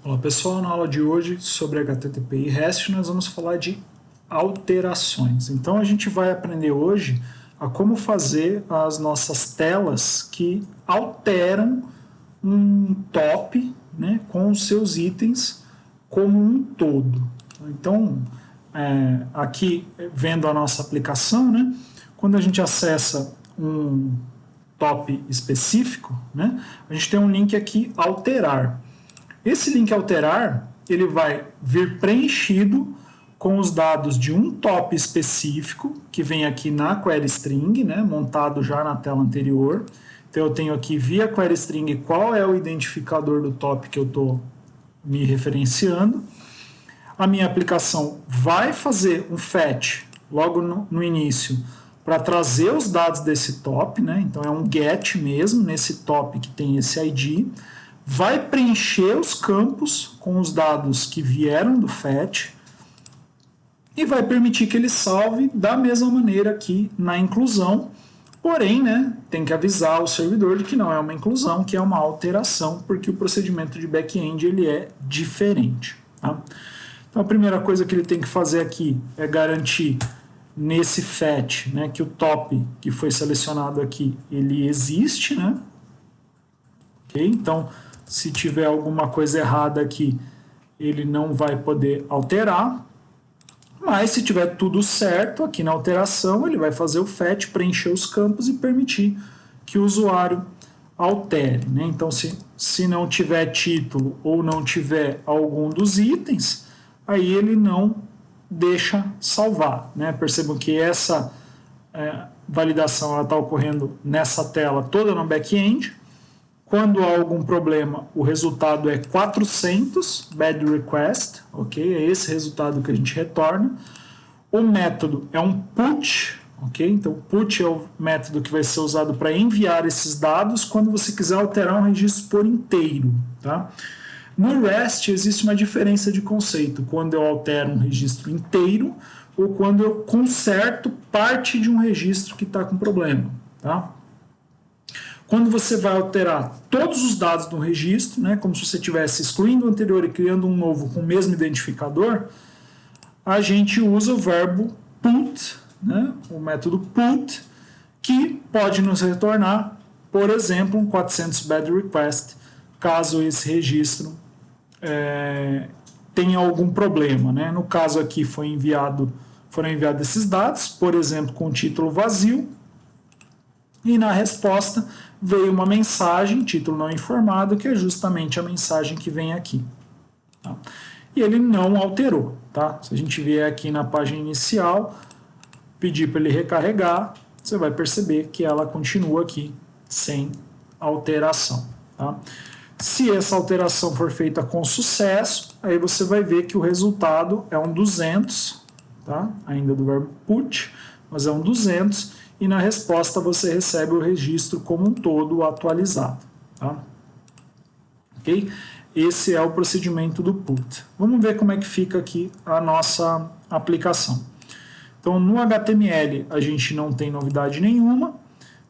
Olá pessoal, na aula de hoje sobre HTTP e REST nós vamos falar de alterações. Então a gente vai aprender hoje a como fazer as nossas telas que alteram um top, né, com os seus itens como um todo. Então aqui vendo a nossa aplicação, né, quando a gente acessa um top específico, né, a gente tem um link aqui alterar. Esse link alterar, ele vai vir preenchido com os dados de um top específico, que vem aqui na query string, né, montado já na tela anterior. Então eu tenho aqui via query string qual é o identificador do top que eu estou me referenciando. A minha aplicação vai fazer um fetch logo no início para trazer os dados desse top, né? Então é um get mesmo nesse top que tem esse ID. Vai preencher os campos com os dados que vieram do fetch e vai permitir que ele salve da mesma maneira que na inclusão, porém, né, tem que avisar o servidor de que não é uma inclusão, que é uma alteração, porque o procedimento de back-end ele é diferente. Tá? Então a primeira coisa que ele tem que fazer aqui é garantir nesse fetch, né, que o top que foi selecionado aqui ele existe, né? Ok? Então se tiver alguma coisa errada aqui, ele não vai poder alterar. Mas se tiver tudo certo aqui na alteração, ele vai fazer o fetch, preencher os campos e permitir que o usuário altere, né? Então, se não tiver título ou não tiver algum dos itens, aí ele não deixa salvar, né? Percebam que essa validação está ocorrendo nessa tela toda no back-end. Quando há algum problema, o resultado é 400, bad request, ok? É esse resultado que a gente retorna. O método é um put, ok? Então, put é o método que vai ser usado para enviar esses dados quando você quiser alterar um registro por inteiro, tá? No REST existe uma diferença de conceito, quando eu altero um registro inteiro ou quando eu conserto parte de um registro que está com problema, tá? Quando você vai alterar todos os dados do registro, né, como se você estivesse excluindo o anterior e criando um novo com o mesmo identificador, a gente usa o verbo put, né, o método put, que pode nos retornar, por exemplo, um 400 bad request, caso esse registro tenha algum problema. Né? No caso aqui foram enviados esses dados, por exemplo, com o título vazio, e na resposta veio uma mensagem, título não informado, que é justamente a mensagem que vem aqui. Tá? E ele não alterou. Tá? Se a gente vier aqui na página inicial, pedir para ele recarregar, você vai perceber que ela continua aqui sem alteração. Tá? Se essa alteração for feita com sucesso, aí você vai ver que o resultado é um 200, tá? Ainda do verbo put, mas é um 200, e na resposta você recebe o registro como um todo atualizado. Tá? Ok? Esse é o procedimento do put. Vamos ver como é que fica aqui a nossa aplicação. Então, no HTML a gente não tem novidade nenhuma.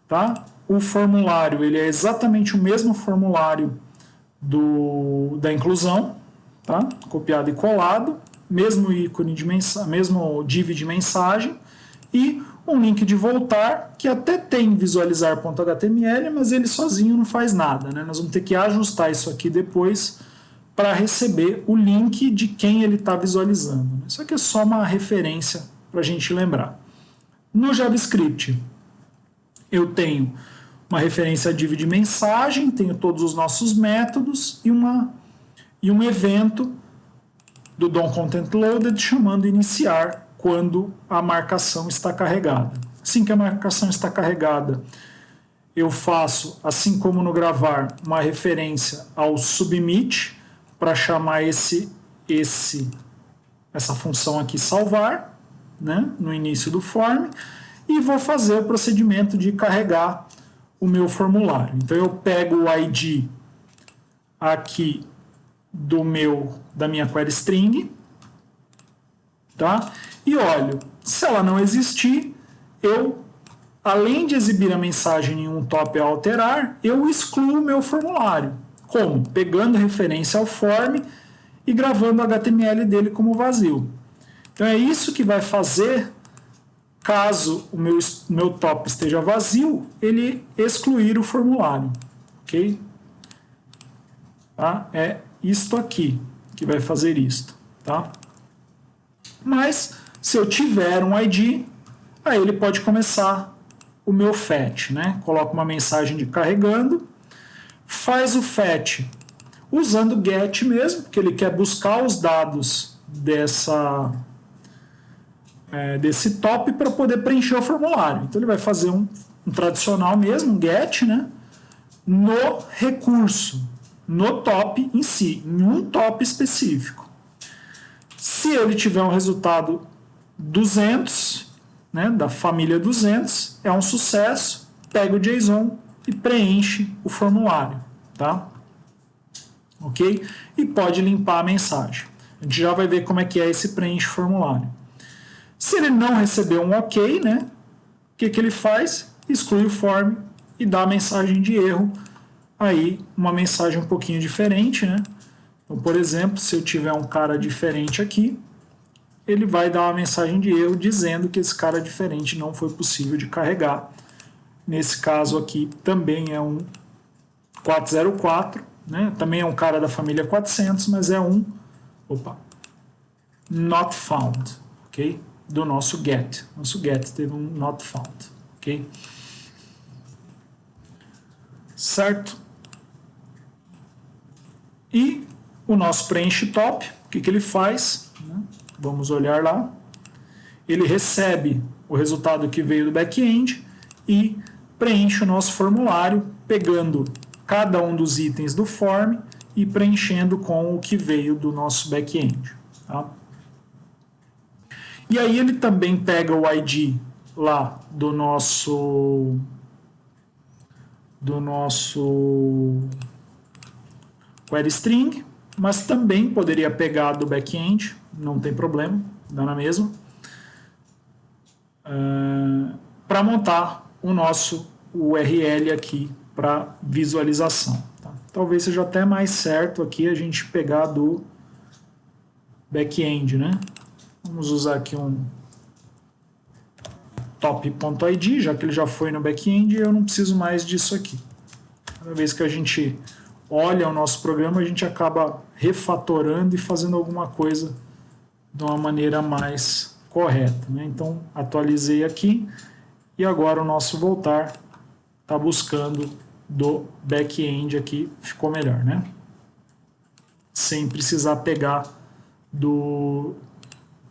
Tá? O formulário ele é exatamente o mesmo formulário da inclusão, tá? Copiado e colado, mesmo ícone de mensagem, mesmo div de mensagem, e um link de voltar, que até tem visualizar.html, mas ele sozinho não faz nada. Né? Nós vamos ter que ajustar isso aqui depois para receber o link de quem ele está visualizando. Né? Isso aqui é só uma referência para a gente lembrar. No JavaScript, eu tenho uma referência a div de mensagem, tenho todos os nossos métodos e um evento do DOM-Content-Loaded chamando iniciar quando a marcação está carregada. Assim que a marcação está carregada, eu faço, assim como no gravar, uma referência ao submit para chamar essa função aqui salvar, né, no início do form, e vou fazer o procedimento de carregar o meu formulário. Então eu pego o ID aqui da minha query string, tá? E olho, se ela não existir, eu, além de exibir a mensagem em um top a alterar, eu excluo o meu formulário. Como? Pegando referência ao form e gravando o HTML dele como vazio. Então é isso que vai fazer, caso o meu top esteja vazio, ele excluir o formulário. Ok? Tá? É isto aqui que vai fazer isto. Tá? Mas, se eu tiver um ID, aí ele pode começar o meu fetch. Né? Coloca uma mensagem de carregando, faz o fetch usando get mesmo, porque ele quer buscar os dados desse top para poder preencher o formulário. Então ele vai fazer um tradicional mesmo, um get, né, no recurso, no top em si, em um top específico. Se ele tiver um resultado 200, né, da família 200, é um sucesso, pega o JSON e preenche o formulário. Tá? Ok? E pode limpar a mensagem. A gente já vai ver como é que é esse preenche formulário. Se ele não recebeu um ok, né, o que ele faz? Exclui o form e dá a mensagem de erro. Aí, uma mensagem um pouquinho diferente. Né? Então, por exemplo, se eu tiver um cara diferente aqui, ele vai dar uma mensagem de erro dizendo que esse cara diferente não foi possível de carregar. Nesse caso aqui, também é um 404. Né? Também é um cara da família 400, mas é um not found, ok? Do nosso get. Nosso get teve um not found, ok? Certo? E o nosso preenche top, o que ele faz? Né? Vamos olhar lá. Ele recebe o resultado que veio do back-end e preenche o nosso formulário, pegando cada um dos itens do form e preenchendo com o que veio do nosso back-end. Tá? E aí ele também pega o ID lá do nosso query string, mas também poderia pegar do back-end, não tem problema, dá na mesma, para montar o nosso URL aqui para visualização. Tá? Talvez seja até mais certo aqui a gente pegar do back-end, né? Vamos usar aqui um top.id, já que ele já foi no back-end, eu não preciso mais disso aqui. Cada vez que a gente olha o nosso programa, a gente acaba refatorando e fazendo alguma coisa de uma maneira mais correta. Né? Então, atualizei aqui e agora o nosso voltar está buscando do back-end aqui, ficou melhor, né? Sem precisar pegar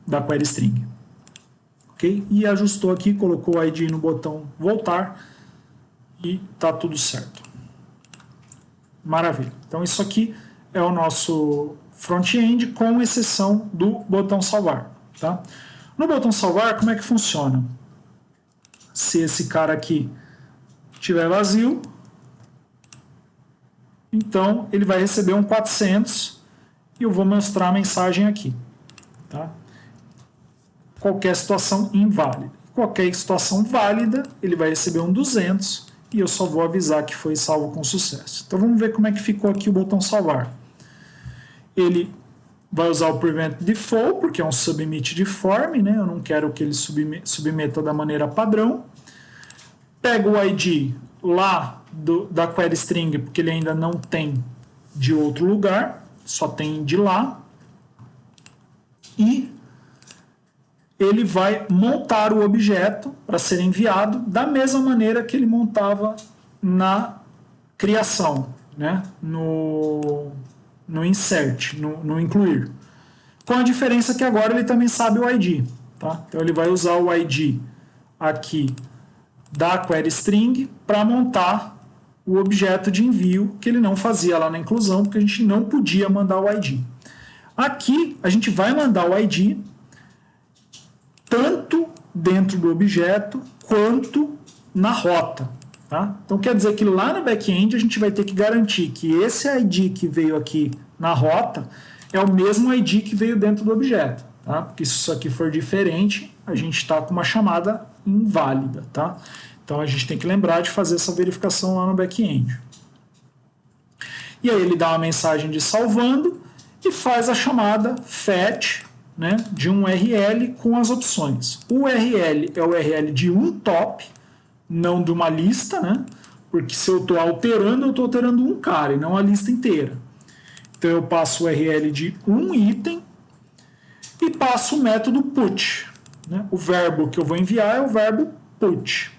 da query string. Ok? E ajustou aqui, colocou o ID no botão voltar e tá tudo certo. Maravilha. Então isso aqui é o nosso front-end, com exceção do botão salvar. Tá? No botão salvar, como é que funciona? Se esse cara aqui estiver vazio, então ele vai receber um 400 e eu vou mostrar a mensagem aqui. Tá? Qualquer situação inválida. Qualquer situação válida, ele vai receber um 200 e eu só vou avisar que foi salvo com sucesso. Então vamos ver como é que ficou aqui o botão salvar. Ele vai usar o prevent default, porque é um submit de form, né? Eu não quero que ele submeta da maneira padrão. Pega o ID lá da query string, porque ele ainda não tem de outro lugar, só tem de lá. E ele vai montar o objeto para ser enviado da mesma maneira que ele montava na criação, né? no insert, no incluir. Com a diferença que agora ele também sabe o ID. Tá? Então ele vai usar o ID aqui da query string para montar o objeto de envio que ele não fazia lá na inclusão, porque a gente não podia mandar o ID. Aqui a gente vai mandar o ID tanto dentro do objeto quanto na rota. Tá? Então quer dizer que lá no back-end a gente vai ter que garantir que esse ID que veio aqui na rota é o mesmo ID que veio dentro do objeto. Tá? Porque se isso aqui for diferente, a gente está com uma chamada inválida. Tá? Então a gente tem que lembrar de fazer essa verificação lá no back-end. E aí ele dá uma mensagem de salvando e faz a chamada fetch, né, de um URL com as opções. O URL é o URL de um top, não de uma lista, né? Porque se eu estou alterando, eu estou alterando um cara e não a lista inteira. Então eu passo o URL de um item e passo o método put. Né? O verbo que eu vou enviar é o verbo put.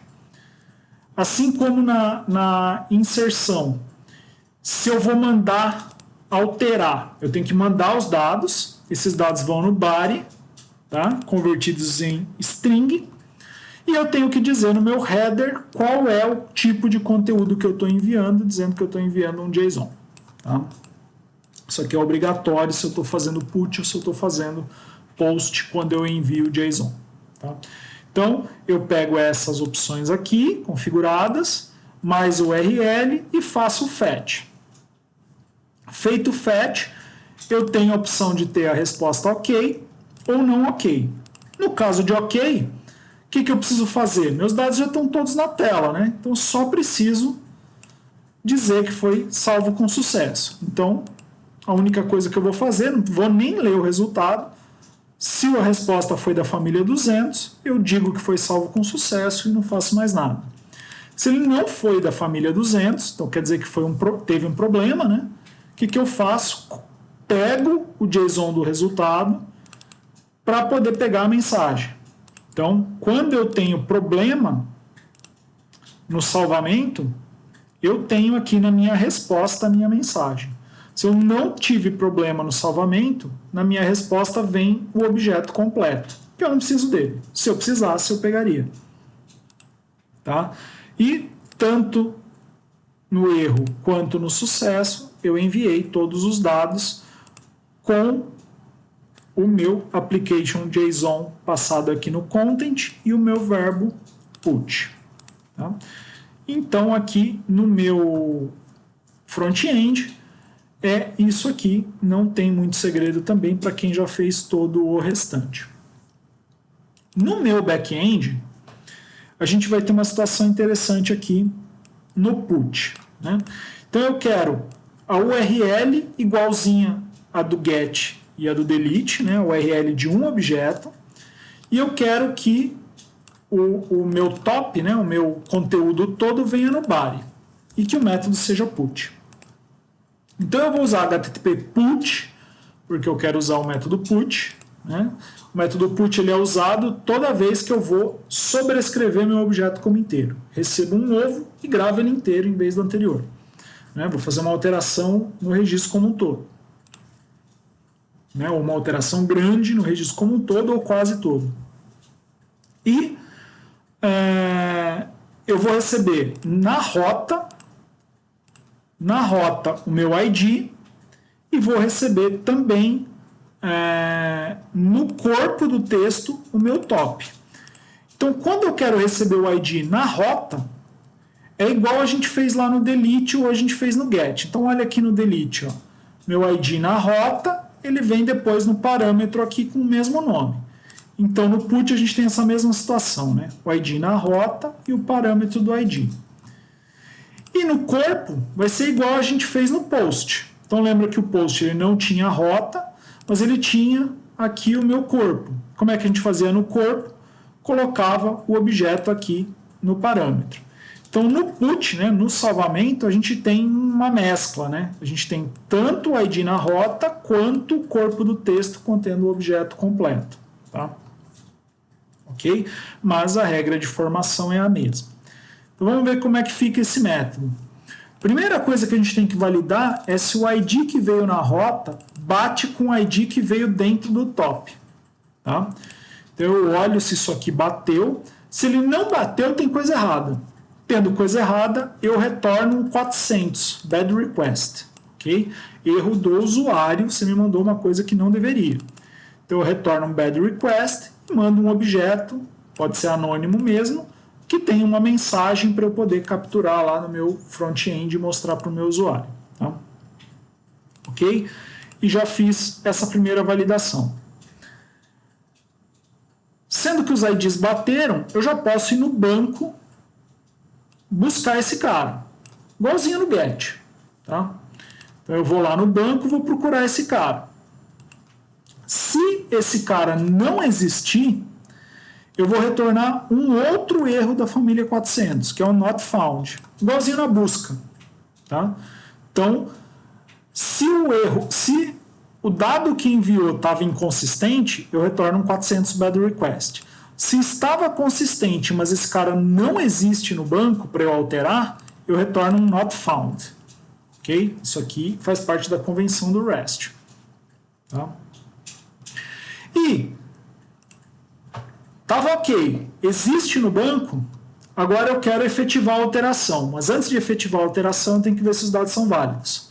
Assim como na inserção, se eu vou mandar alterar, eu tenho que mandar os dados, esses dados vão no body, tá? Convertidos em string, e eu tenho que dizer no meu header qual é o tipo de conteúdo que eu estou enviando, dizendo que eu estou enviando um JSON. Tá? Isso aqui é obrigatório se eu estou fazendo put ou se eu estou fazendo post quando eu envio JSON. Tá? Então, eu pego essas opções aqui, configuradas, mais o URL e faço o fetch. Feito o fetch, eu tenho a opção de ter a resposta ok ou não ok. No caso de ok, o que eu preciso fazer? Meus dados já estão todos na tela, né? Então, só preciso dizer que foi salvo com sucesso. Então, a única coisa que eu vou fazer, não vou nem ler o resultado. Se a resposta foi da família 200, eu digo que foi salvo com sucesso e não faço mais nada. Se ele não foi da família 200, então quer dizer que teve um problema, né? O que eu faço? Pego o JSON do resultado para poder pegar a mensagem. Então, quando eu tenho problema no salvamento, eu tenho aqui na minha resposta a minha mensagem. Se eu não tive problema no salvamento, na minha resposta vem o objeto completo, que eu não preciso dele. Se eu precisasse, eu pegaria. Tá? E tanto no erro quanto no sucesso, eu enviei todos os dados com o meu application JSON passado aqui no content e o meu verbo put. Tá? Então, aqui no meu front-end, é isso aqui, não tem muito segredo também para quem já fez todo o restante. No meu back-end, a gente vai ter uma situação interessante aqui no put. Né? Então eu quero a URL igualzinha a do get e a do delete, né? URL de um objeto, e eu quero que o meu top, né? O meu conteúdo todo venha no body, e que o método seja put. Então eu vou usar HTTP put, porque eu quero usar o método put. Né? O método put ele é usado toda vez que eu vou sobrescrever meu objeto como inteiro. Recebo um novo e gravo ele inteiro em vez do anterior. Né? Vou fazer uma alteração no registro como um todo. Né? Ou uma alteração grande no registro como um todo ou quase todo. E eu vou receber na rota o meu ID e vou receber também no corpo do texto o meu top. Então, quando eu quero receber o ID na rota, é igual a gente fez lá no delete ou a gente fez no get. Então, olha aqui no delete, ó, meu ID na rota, ele vem depois no parâmetro aqui com o mesmo nome. Então, no put a gente tem essa mesma situação, né? O ID na rota e o parâmetro do ID. E no corpo vai ser igual a gente fez no post. Então lembra que o post ele não tinha rota, mas ele tinha aqui o meu corpo. Como é que a gente fazia no corpo? Colocava o objeto aqui no parâmetro. Então no put, né, no salvamento, a gente tem uma mescla. Né? A gente tem tanto o ID na rota quanto o corpo do texto contendo o objeto completo. Tá? Ok? Mas a regra de formação é a mesma. Então vamos ver como é que fica esse método. Primeira coisa que a gente tem que validar é se o ID que veio na rota bate com o ID que veio dentro do top. Tá? Então eu olho se isso aqui bateu. Se ele não bateu, tem coisa errada. Tendo coisa errada, eu retorno um 400, bad request. Okay? Erro do usuário, você me mandou uma coisa que não deveria. Então eu retorno um bad request e mando um objeto, pode ser anônimo mesmo, que tem uma mensagem para eu poder capturar lá no meu front-end e mostrar para o meu usuário. Tá? Ok? E já fiz essa primeira validação. Sendo que os IDs bateram, eu já posso ir no banco buscar esse cara. Igualzinho no get. Tá? Então eu vou lá no banco e vou procurar esse cara. esse cara não existir, eu vou retornar um outro erro da família 400, que é o not found, igualzinho na busca. Tá? Então, se o dado que enviou estava inconsistente, eu retorno um 400 bad request. Se estava consistente, mas esse cara não existe no banco para eu alterar, eu retorno um not found. Ok? Isso aqui faz parte da convenção do REST. Tá? E estava ok, existe no banco, agora eu quero efetivar a alteração. Mas antes de efetivar a alteração, eu tenho que ver se os dados são válidos.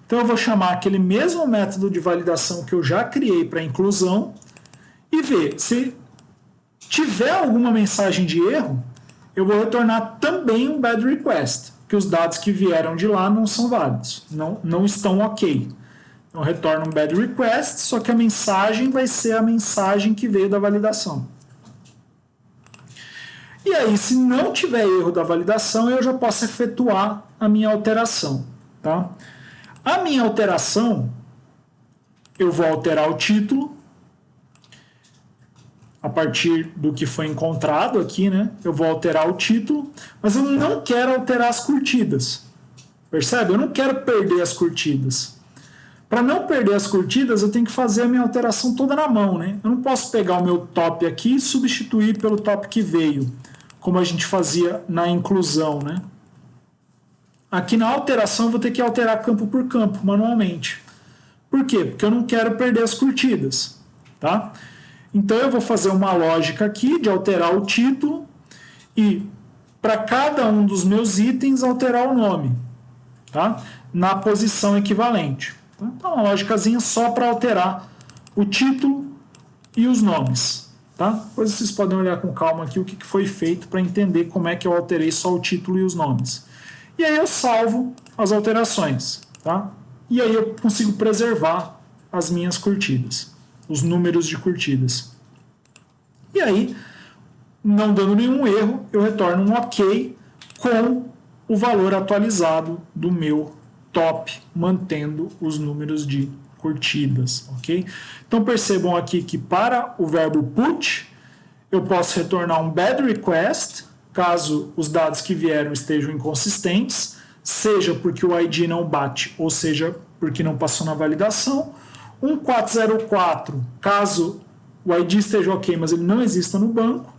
Então eu vou chamar aquele mesmo método de validação que eu já criei para inclusão e ver se tiver alguma mensagem de erro, eu vou retornar também um bad request, que os dados que vieram de lá não são válidos, não estão ok. Então retorno um bad request, só que a mensagem vai ser a mensagem que veio da validação. E aí, se não tiver erro da validação, eu já posso efetuar a minha alteração. Tá? A minha alteração, eu vou alterar o título, a partir do que foi encontrado aqui, né? Eu vou alterar o título, mas eu não quero alterar as curtidas. Percebe? Eu não quero perder as curtidas. Para não perder as curtidas, eu tenho que fazer a minha alteração toda na mão, né? Eu não posso pegar o meu top aqui e substituir pelo top que veio, como a gente fazia na inclusão, né? Aqui na alteração eu vou ter que alterar campo por campo, manualmente. Por quê? Porque eu não quero perder as curtidas, tá? Então eu vou fazer uma lógica aqui de alterar o título e para cada um dos meus itens alterar o nome, tá? Na posição equivalente. Então uma lógicazinha só para alterar o título e os nomes, tá? Depois vocês podem olhar com calma aqui o que foi feito para entender como é que eu alterei só o título e os nomes. E aí eu salvo as alterações, tá? E aí eu consigo preservar as minhas curtidas, os números de curtidas. E aí, não dando nenhum erro, eu retorno um ok com o valor atualizado do meu top, mantendo os números de curtidas, ok? Então percebam aqui que para o verbo put, eu posso retornar um bad request, caso os dados que vieram estejam inconsistentes, seja porque o ID não bate, ou seja porque não passou na validação. Um 404, caso o ID esteja ok, mas ele não exista no banco.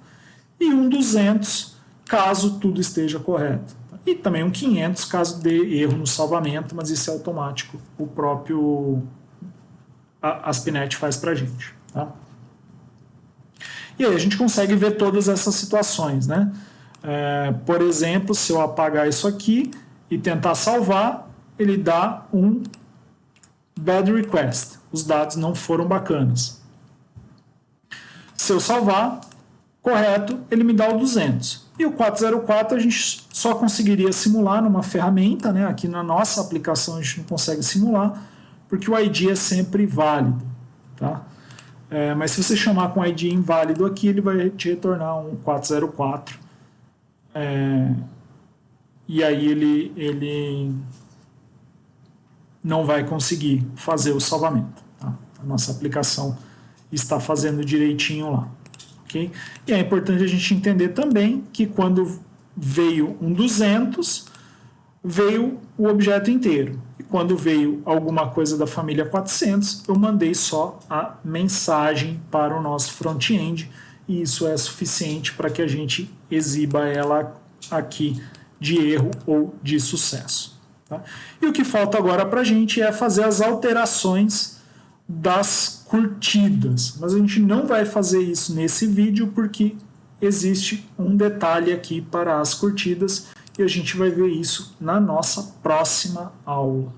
E um 200, caso tudo esteja correto. E também um 500, caso dê erro no salvamento, mas isso é automático. O próprio ASP.NET faz para a gente. Tá? E aí a gente consegue ver todas essas situações, né? Por exemplo, se eu apagar isso aqui e tentar salvar, ele dá um bad request. Os dados não foram bacanas. Se eu salvar, correto, ele me dá o 200. E o 404 a gente só conseguiria simular numa ferramenta, né? Aqui na nossa aplicação a gente não consegue simular, porque o ID é sempre válido. Tá? Mas se você chamar com ID inválido aqui, ele vai te retornar um 404. E aí ele não vai conseguir fazer o salvamento. Tá? A nossa aplicação está fazendo direitinho lá. Okay? E é importante a gente entender também que quando veio um 200, veio o objeto inteiro. E quando veio alguma coisa da família 400, eu mandei só a mensagem para o nosso front-end, e isso é suficiente para que a gente exiba ela aqui de erro ou de sucesso. Tá? E o que falta agora para a gente é fazer as alterações das curtidas, mas a gente não vai fazer isso nesse vídeo porque existe um detalhe aqui para as curtidas e a gente vai ver isso na nossa próxima aula.